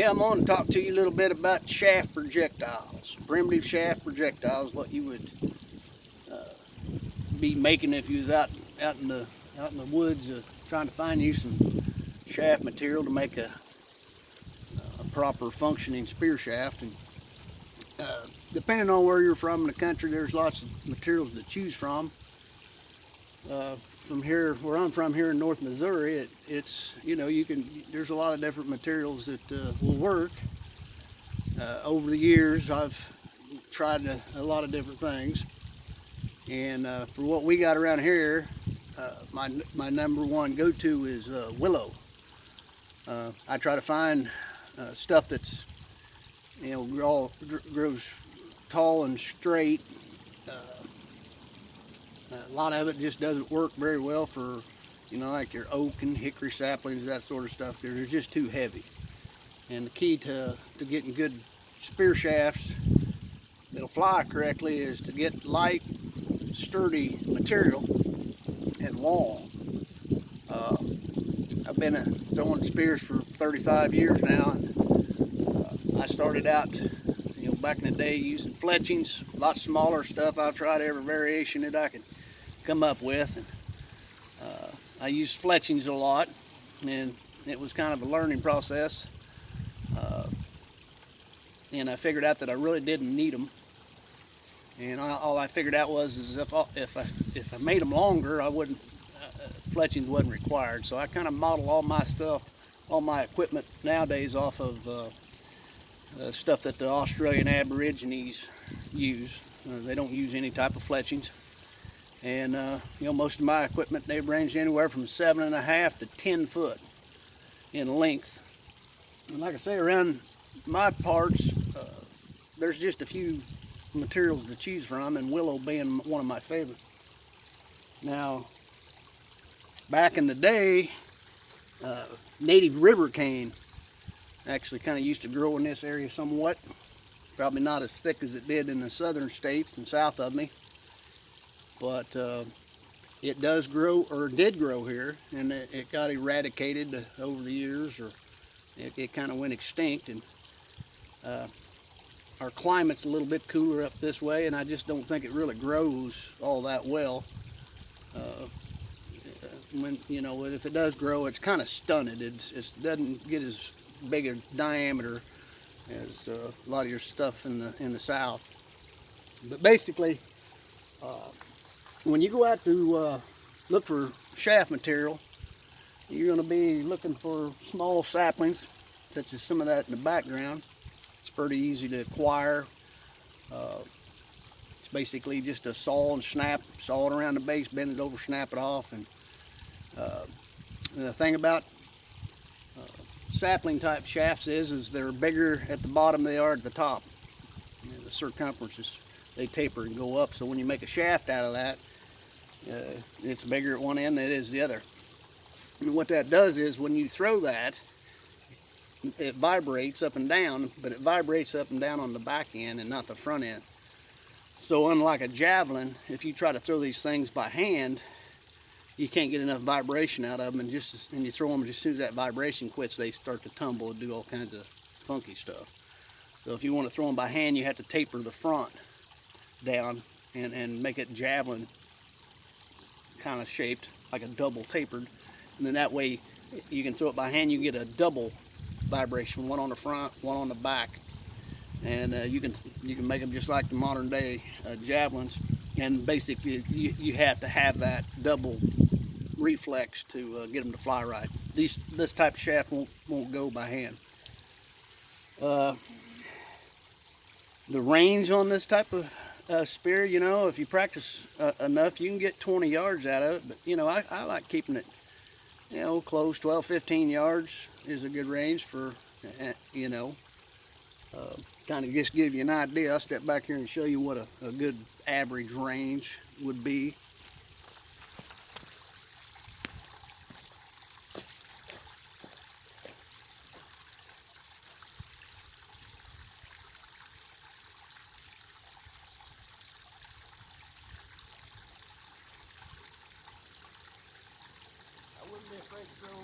Yeah, I'm going to talk to you a little bit about shaft projectiles. Primitive shaft projectiles, what you would uh, be making if you was out in the woods trying to find you some shaft material to make a proper functioning spear shaft. And depending on where you're from in the country, there's lots of materials to choose from. From here, where I'm from, here in North Missouri, it's there's a lot of different materials that will work. Over the years, I've tried a lot of different things, and for what we got around here, my number one go-to is willow. I try to find stuff that's grows tall and straight. Uh, a lot of it just doesn't work very well for like your oak and hickory saplings, that sort of stuff. They're just too heavy. And the key to getting good spear shafts that'll fly correctly is to get light, sturdy material and long. Uh, I've been throwing spears for 35 years now, and I started out, back in the day using fletchings, a lot smaller stuff. I've tried every variation that I could come up with, and I used fletchings a lot, and it was kind of a learning process. Uh, and I figured out that I really didn't need them. And all I figured out was if I made them longer, I wouldn't fletchings wasn't required. So I kind of model all my stuff, all my equipment nowadays off of stuff that the Australian Aborigines use. They don't use any type of fletchings. And most of my equipment, they range anywhere from 7.5 to 10 foot in length. And like I say, around my parts, there's just a few materials to choose from, and willow being one of my favorites. Now, back in the day, native river cane actually kind of used to grow in this area somewhat. Probably not as thick as it did in the southern states and south of me, but it does grow, or did grow here, and it got eradicated over the years, or it kind of went extinct. And our climate's a little bit cooler up this way, and I just don't think it really grows all that well. If it does grow, it's kind of stunted. It doesn't get as big a diameter as a lot of your stuff in the south. But basically, when you go out to look for shaft material, you're going to be looking for small saplings, such as some of that in the background. It's pretty easy to acquire. It's basically just a saw and snap, saw it around the base, bend it over, snap it off. And the thing about sapling type shafts is they're bigger at the bottom than they are at the top. The circumferences, they taper and go up. So when you make a shaft out of that, it's bigger at one end than it is the other. And what that does is when you throw that, it vibrates up and down, but it vibrates up and down on the back end and not the front end. So unlike a javelin, if you try to throw these things by hand, you can't get enough vibration out of them, and you throw them, as soon as that vibration quits, they start to tumble and do all kinds of funky stuff. So if you want to throw them by hand, you have to taper the front down and make it javelin kind of shaped, like a double tapered, and then that way you can throw it by hand. You get a double vibration, one on the front, one on the back, and you can make them just like the modern day javelins. And basically you have to have that double reflex to get them to fly right. This type of shaft won't go by hand. The range on this type of spear, if you practice enough, you can get 20 yards out of it. But I like keeping it close. 12-15 yards is a good range for kind of just give you an idea. I'll step back here and show you what a good average range would be. I wouldn't be afraid to throw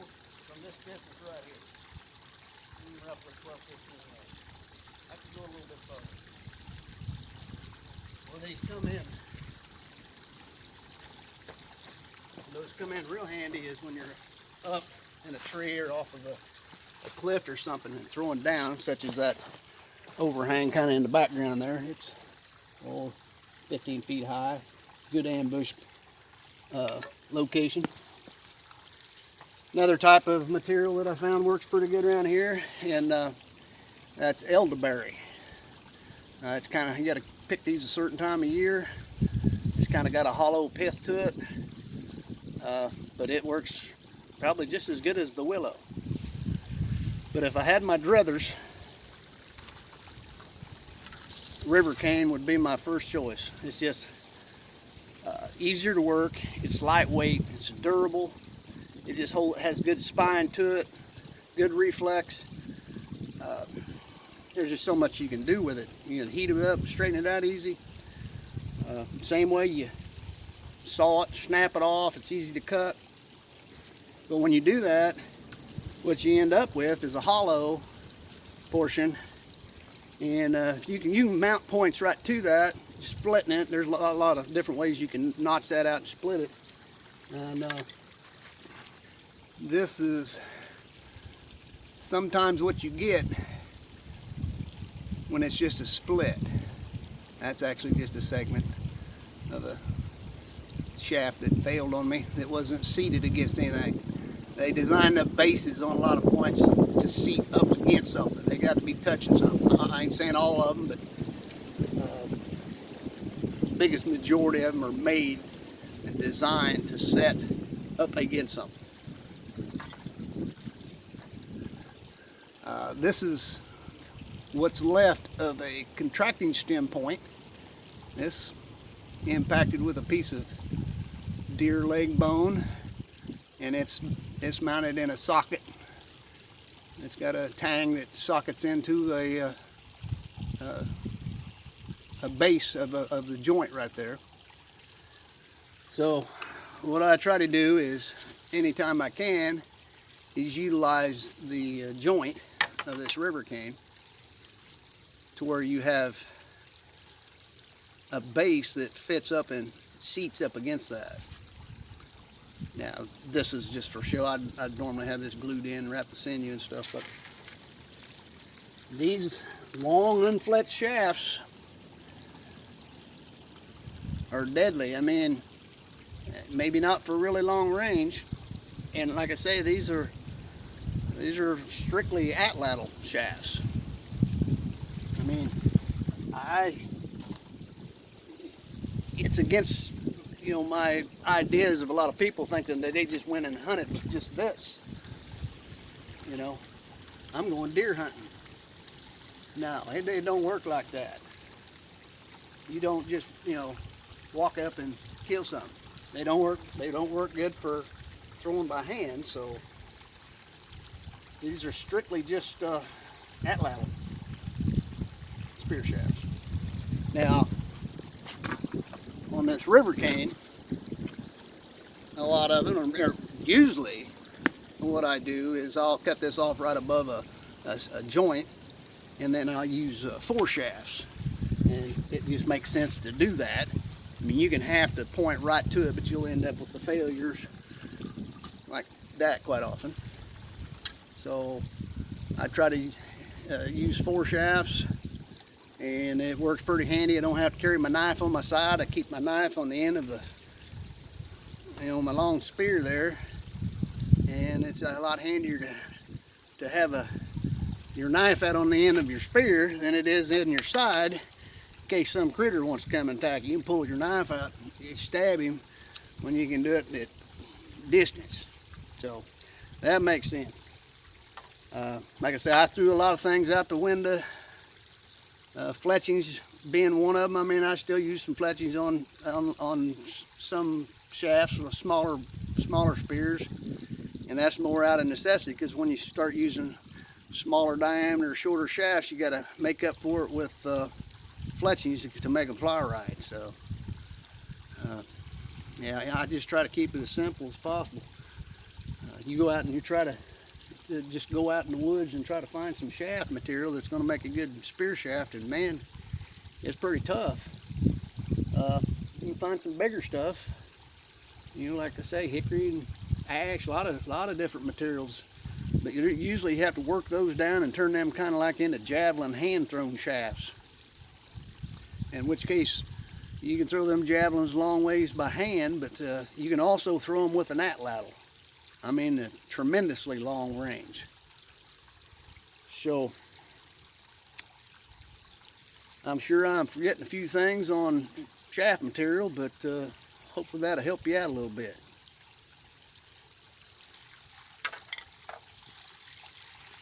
from this distance right here. roughly 12, 15 inches. I could go a little bit further. Well, these come in real handy is when you're up in a tree or off of a cliff or something and throwing down, such as that overhang kind of in the background there. It's 15 feet high, good ambush location. Another type of material that I found works pretty good around here, and that's elderberry. It's kind of, you got to pick these a certain time of year. It's kind of got a hollow pith to it, but it works probably just as good as the willow. But if I had my druthers, river cane would be my first choice. It's just easier to work, it's lightweight, it's durable, it just has good spine to it, good reflex. There's just so much you can do with it. You can heat it up, straighten it out easy. Same way you saw it, snap it off, it's easy to cut. But when you do that, what you end up with is a hollow portion, and you can mount points right to that, just splitting it. There's a lot of different ways you can notch that out and split it. And this is sometimes what you get when it's just a split. That's actually just a segment of a shaft that failed on me. It wasn't seated against anything. They designed the bases on a lot of points to seat up against something. They got to be touching something. I ain't saying all of them, but the biggest majority of them are made and designed to set up against something. This is what's left of a contracting stem point. This impacted with a piece of deer leg bone, and it's mounted in a socket. It's got a tang that sockets into a base of the joint right there. So what I try to do is, anytime I can, is utilize the joint of this river cane to where you have a base that fits up and seats up against that. Now, this is just for show. I'd normally have this glued in, wrap the sinew and stuff, but these long unfletched shafts are deadly. I mean, maybe not for really long range. And like I say, these are strictly Atlatl shafts. I mean, it's against, you know, my ideas of a lot of people thinking that they just went and hunted with just this. You know, I'm going deer hunting. No, it don't work like that. You don't just, you know, walk up and kill something. They don't work good for throwing by hand. So these are strictly just Atlatl spear shafts. Now, on this river cane, a lot of them are usually, what I do is I'll cut this off right above a joint, and then I'll use 4 shafts, and it just makes sense to do that. I mean, you can have to point right to it, but you'll end up with the failures like that quite often. So I try to use 4 shafts, and it works pretty handy. I don't have to carry my knife on my side. I keep my knife on the end of the, you know, my long spear there, and it's a lot handier to have your knife out on the end of your spear than it is in your side, in case some critter wants to come and attack you. You can pull your knife out and stab him when you can do it at distance. So that makes sense. Like I said, I threw a lot of things out the window. Fletchings being one of them. I mean, I still use some fletchings on some shafts, smaller spears, and that's more out of necessity, because when you start using smaller diameter, shorter shafts, you got to make up for it with fletchings to make them fly right. So yeah, I just try to keep it as simple as possible. You go out and you try to just go out in the woods and try to find some shaft material that's going to make a good spear shaft, and man, it's pretty tough. You can find some bigger stuff, you know, like I say, hickory and ash, a lot of different materials, but you usually have to work those down and turn them kind of like into javelin hand-thrown shafts, in which case you can throw them javelins long ways by hand, but you can also throw them with an atlatl. I mean, a tremendously long range. So I'm sure I'm forgetting a few things on shaft material, but hopefully that'll help you out a little bit.